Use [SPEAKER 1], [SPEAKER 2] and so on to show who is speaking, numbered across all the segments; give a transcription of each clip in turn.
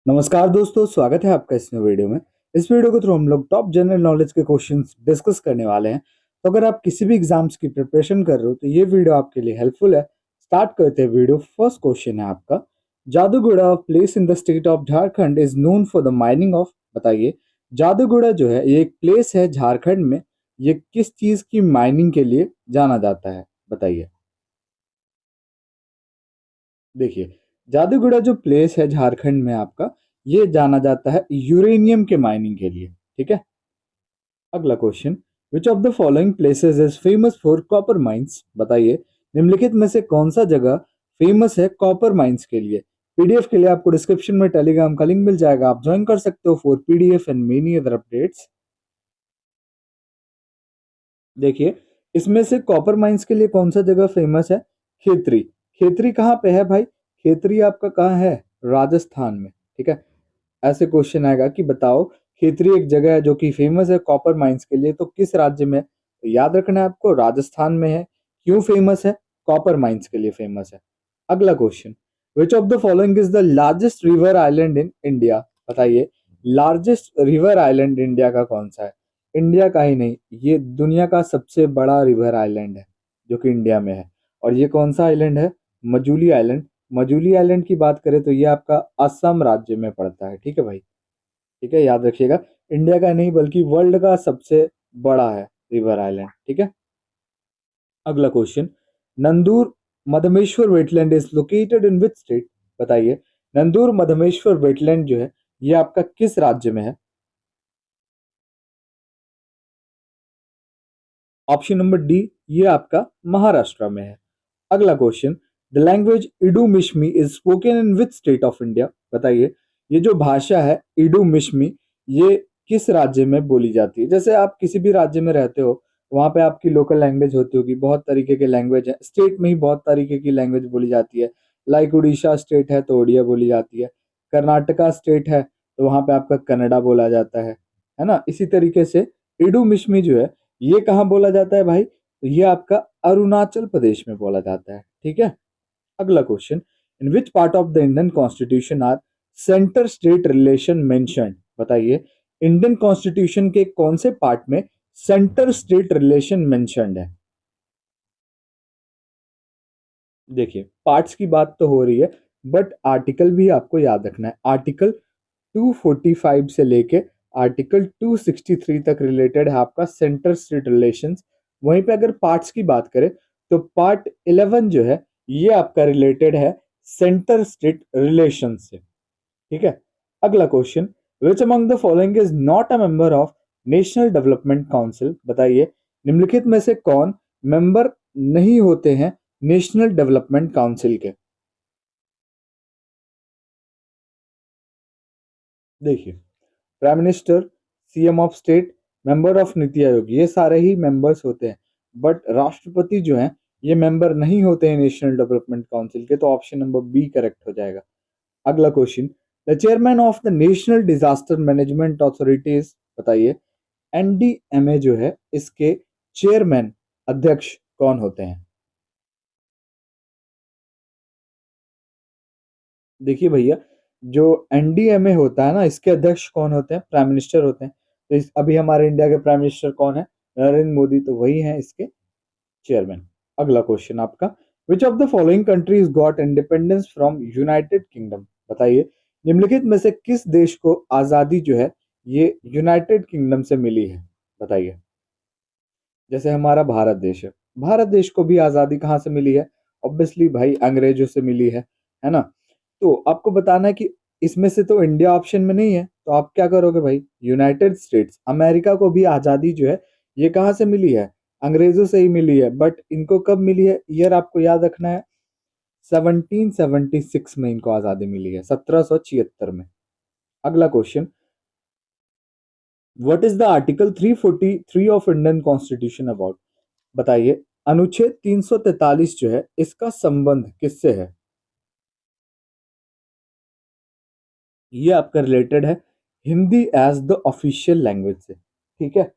[SPEAKER 1] नमस्कार दोस्तों, स्वागत है आपका इस नए वीडियो में। इस वीडियो के थ्रू हम लोग टॉप जनरल नॉलेज के क्वेश्चंस डिस्कस करने वाले हैं। तो अगर आप किसी भी एग्जाम्स की प्रिपरेशन कर रहे हो तो ये वीडियो आपके लिए हेल्पफुल है। स्टार्ट करते हैं वीडियो। फर्स्ट क्वेश्चन है आपका, Jaduguda place in the state of Jharkhand is known for the mining of. बताइए, जादूगोड़ा जो है ये एक प्लेस है झारखंड में, ये किस चीज की माइनिंग के लिए जाना जाता है? बताइए। देखिए, जादूगोड़ा जो प्लेस है झारखंड में आपका, ये जाना जाता है यूरेनियम के माइनिंग के लिए। ठीक है। अगला question, which of the following places is famous for copper mines? बताइए, निम्नलिखित में से कौन सा जगह फेमस है कॉपर माइंस के लिए? पीडीएफ के लिए आपको डिस्क्रिप्शन में टेलीग्राम का लिंक मिल जाएगा, आप ज्वाइन कर सकते हो for PDF and many other updates. देखिए, इसमें से कॉपर माइंस के लिए कौन सा जगह फेमस है? खेतरी। खेतरी कहाँ पे है भाई? खेतरी आपका कहाँ है? राजस्थान में। ठीक है। ऐसे क्वेश्चन आएगा कि बताओ, खेतरी एक जगह है जो कि फेमस है कॉपर माइंस के लिए, तो किस राज्य में है? तो याद रखना है आपको, राजस्थान में है। क्यों फेमस है? कॉपर माइंस के लिए फेमस है। अगला question, which of the following is the largest river island in India? बताइए, लार्जेस्ट रिवर आइलैंड इंडिया का कौन सा है? इंडिया का ही नहीं, ये दुनिया का सबसे बड़ा रिवर आइलैंड है जो कि इंडिया में है। और ये कौन सा आइलैंड है? मजूली आइलैंड। मजूली आइलैंड की बात करें तो ये आपका असम राज्य में पड़ता है। ठीक है भाई। ठीक है, याद रखिएगा, इंडिया का नहीं बल्कि वर्ल्ड का सबसे बड़ा है रिवर आइलैंड। ठीक है। अगला question, Nandur Madhmeshwar wetland is located in which state? बताइए, नंदूर मधमेश्वर वेटलैंड जो है ये आपका किस राज्य में है? ऑप्शन नंबर डी, ये आपका महाराष्ट्र में है। अगला question, the language इडू Mishmi is spoken in which state of India? बताइए, ये जो भाषा है इडू मिश्मी, ये किस राज्य में बोली जाती है? जैसे आप किसी भी राज्य में रहते हो, वहां पे आपकी लोकल लैंग्वेज होती होगी, बहुत तरीके के लैंग्वेज है, स्टेट में ही बहुत तरीके की लैंग्वेज बोली जाती है। लाइक उड़ीसा स्टेट है तो उड़िया बोली जाती है, कर्नाटका स्टेट है तो वहां पे आपका कन्नड़ा बोला जाता है ना। इसी तरीके से इडू मिश्मी जो है ये कहाँ बोला जाता है भाई? तो ये आपका अरुणाचल प्रदेश में बोला जाता है। ठीक है। अगला question, in which part of the Indian constitution are centre state relation mentioned? बताइए, इंडियन कॉन्स्टिट्यूशन के कौन से पार्ट में सेंटर स्टेट रिलेशन मेंशन्ड है? देखिए, पार्ट्स की बात तो हो रही है, बट आर्टिकल भी आपको याद रखना है। आर्टिकल 245 से लेके आर्टिकल 263 तक रिलेटेड है आपका सेंटर स्टेट रिलेशंस। वहीं पे अगर पार्ट्स की बात करें तो पार्ट 11 जो है ये आपका रिलेटेड है सेंटर स्टेट रिलेशन से। ठीक है। अगला question, which among the following is not a member of national development council? बताइए, निम्नलिखित में से कौन मेंबर नहीं होते हैं नेशनल डेवलपमेंट काउंसिल के? देखिए, prime minister, CM of state, member of NITI Aayog, ये सारे ही मेंबर्स होते हैं। बट राष्ट्रपति जो हैं ये मेंबर नहीं होते हैं नेशनल डेवलपमेंट काउंसिल के, तो ऑप्शन नंबर बी करेक्ट हो जाएगा। अगला question, the chairman of the national disaster management authorities? बताइए, एनडीएमए जो है इसके चेयरमैन, अध्यक्ष कौन होते हैं? देखिए भैया, जो एनडीएमए होता है ना, इसके अध्यक्ष कौन होते हैं? प्राइम मिनिस्टर होते हैं। तो अभी हमारे इंडिया के प्राइम मिनिस्टर कौन है? नरेंद्र मोदी, तो वही है इसके चेयरमैन। अगला क्वेश्चन आपका, विच of the following countries got independence from United kingdom? बताइए, निम्नलिखित में से किस देश को आजादी जो है ये यूनाइटेड किंगडम से मिली है? बताइए। जैसे हमारा भारत देश है, भारत देश को भी आजादी कहाँ से मिली है? ऑब्वियसली भाई अंग्रेजों से मिली है ना। तो आपको बताना है कि इसमें से तो इंडिया ऑप्शन में नहीं है, तो आप क्या करोगे भाई? यूनाइटेड स्टेट्स अमेरिका को भी आजादी जो है ये कहाँ से मिली है? अंग्रेजों से ही मिली है। बट इनको कब मिली है? ईयर आपको याद रखना है, 1776 में इनको आजादी मिली है, 1776 में। अगला question, what is the article 343 of Indian constitution about? बताइए, अनुच्छेद 343 जो है इसका संबंध किससे है? ये आपका रिलेटेड है Hindi as the official language से। ठीक है।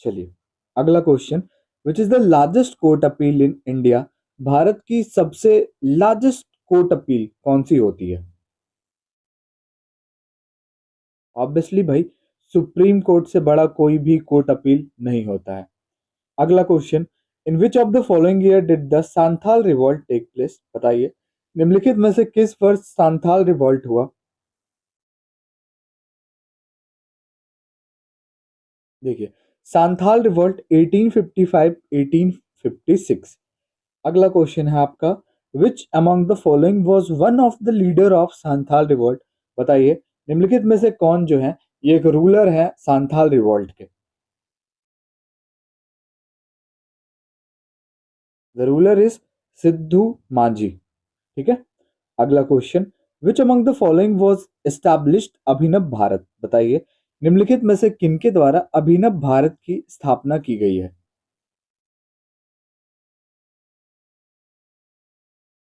[SPEAKER 1] चलिए, अगला question, which is the largest court appeal in India? भारत की सबसे लार्जेस्ट कोर्ट अपील कौन सी होती है? ऑब्वियसली भाई, सुप्रीम कोर्ट से बड़ा कोई भी कोर्ट अपील नहीं होता है। अगला question, in which of the following year did the Santhal revolt take place? बताइए, निम्नलिखित में से किस वर्ष सांथाल रिवॉल्ट हुआ? देखिए, सांथाल रिवॉल्ट 1855 1856। अगला क्वेश्चन है आपका, विच among the following was one of the leader of Santhal revolt? बताइए, निम्नलिखित में से कौन जो है ये एक रूलर है सांथाल रिवॉल्ट के? The ruler is Sidhu Manjhi. ठीक है। अगला question, which among the following was established Abhinav Bharat? बताइए, निम्नलिखित में से किनके द्वारा अभिनव भारत की स्थापना की गई है?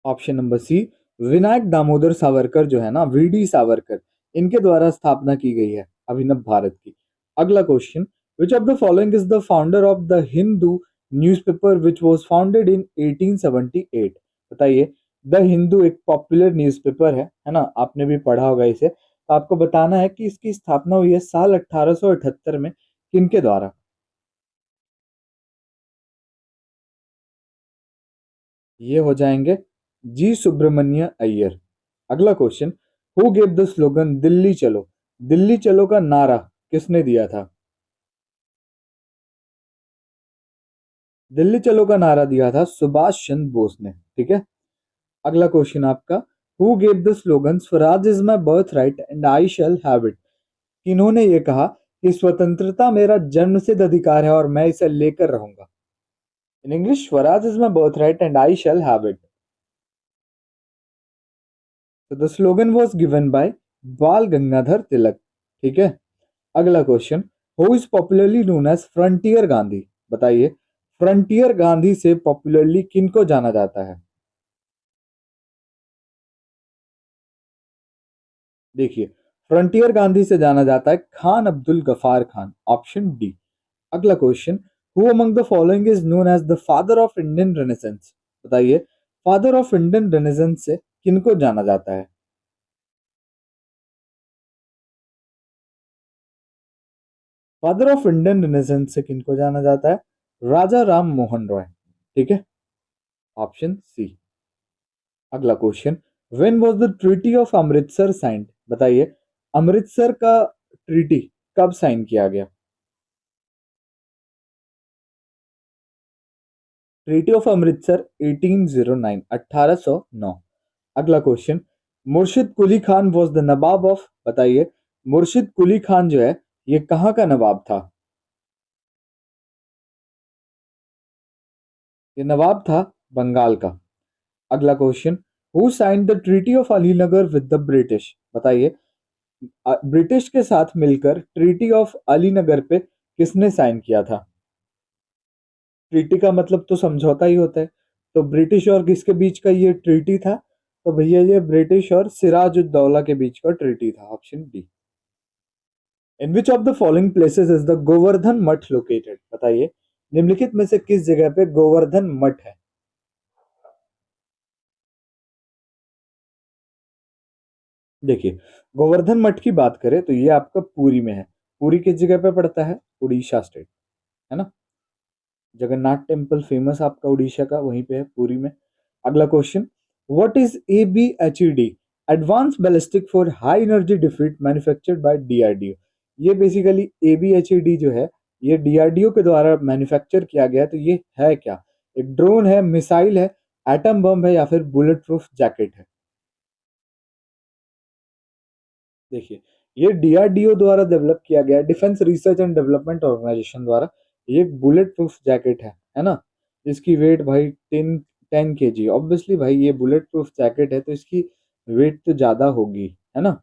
[SPEAKER 1] Option number C, Vinayak Damodar Savarkar जो है ना, वीडी सावरकर, इनके द्वारा स्थापना की गई है अभिनव भारत की। अगला question, which of the following is the founder of the Hindu newspaper which was founded in 1878? बताइए, द हिंदू एक पॉपुलर न्यूज़पेपर है ना, आपने भी पढ़ा होगा इसे, तो आपको बताना है कि इसकी स्थापना हुई है साल 1878 में, किनके द्वारा? ये हो जाएंगे जी सुब्रमण्य अय्यर। अगला question, who gave the slogan Delhi चलो? दिल्ली चलो का नारा किसने दिया था? दिल्ली चलो का नारा दिया था सुभाष चंद्र बोस ने। ठीक है। अगला क्वेश्चन आपका, who gave the slogan Swaraj is my birth right and I shall have it? किन्होंने ये कहा कि स्वतंत्रता मेरा जन्मसिद्ध अधिकार है और मैं इसे लेकर रहूंगा? In English, Swaraj is my birth right and I shall have it. तो the slogan was given by Bal Gangadhar Tilak. ठीक है। अगला question, who is popularly known as Frontier Gandhi? बताइए, फ्रंटियर गांधी से पॉपुलरली किनको जाना जाता है? देखिए, फ्रंटियर गांधी से जाना जाता है खान अब्दुल गफार खान, ऑप्शन डी। अगला question, who among the following is known as the father of Indian renaissance? बताइए, फादर ऑफ इंडियन रेनेसेंस से किनको जाना जाता है? फादर ऑफ इंडियन रेनेसेंस से किनको जाना जाता है? राजा राम मोहन रॉय। ठीक है। Option C. अगला question, when was the treaty of Amritsar signed? बताइए, अमृतसर का ट्रीटी कब साइन किया गया? Treaty of Amritsar 1809, 1809। अगला question, Murshid Quli Khan was the nawab of? बताइए, मुर्शिद कुली खान जो है ये कहाँ का नवाब था? ये नवाब था बंगाल का। अगला question, who signed the treaty of Alinagar with the British? बताइए, ब्रिटिश के साथ मिलकर ट्रीटी ऑफ अलीनगर पे किसने साइन किया था? ट्रीटी का मतलब तो समझौता ही होता है, तो ब्रिटिश और किसके बीच का ये ट्रीटी था? तो भैया ये ब्रिटिश और सिराजुद्दौला के बीच का ट्रीटी था, option D. In which of the following places is the Govardhan मठ लोकेटेड? बताइए, निम्नलिखित में से किस जगह पे गोवर्धन मठ है? देखिए, गोवर्धन मठ की बात करें तो ये आपका पुरी में है। पुरी किस जगह पे पड़ता है? उड़ीसा स्टेट, है ना। जगन्नाथ टेम्पल फेमस आपका उड़ीसा का, वहीं पे है पुरी में। अगला question, what is ABHED? Advance ballistic for high energy defeat manufactured by DRDO? ये बेसिकली ABHED जो है ये DRDO के द्वारा मैन्युफैक्चर किया गया है। तो ये है क्या? एक ड्रोन है, मिसाइल है, एटम बम है, या फिर बुलेट प्रूफ जैकेट है? देखिए, ये DRDO द्वारा डेवलप किया गया है, defence research and development organisation द्वारा। ये एक बुलेट प्रूफ जैकेट है ना। इसकी वेट भाई 10 10 kg। ऑब्वियसली भाई ये बुलेट प्रूफ जैकेट है तो इसकी वेट तो ज्यादा होगी, है ना।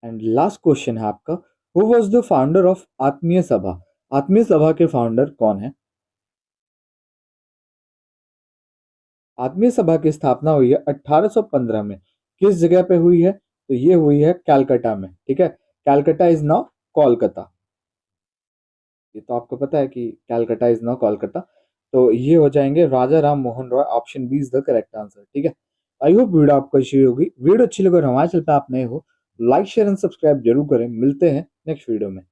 [SPEAKER 1] एंड लास्ट क्वेश्चन है आपका, who was the founder of आत्मीय सभा? आत्मीय सभा के फाउंडर कौन है? आत्मीय सभा की स्थापना हुई है 1815 में। किस जगह पे हुई है? तो ये हुई है कैलकाटा में। ठीक है। Calcutta is now Kolkata. ये तो आपको पता है कि कैलकाटा इज नाउ कोलकाता। तो ये हो जाएंगे Raja Ram Mohan Roy, option B is the correct answer. ठीक है। आई होप वीडियो आपको अच्छी होगी। वीडियो अच्छी लगे और हमारे चैनल पे आप नए हो लाइक शेयर एंड सब्सक्राइब जरूर करें। मिलते हैं नेक्स्ट वीडियो में।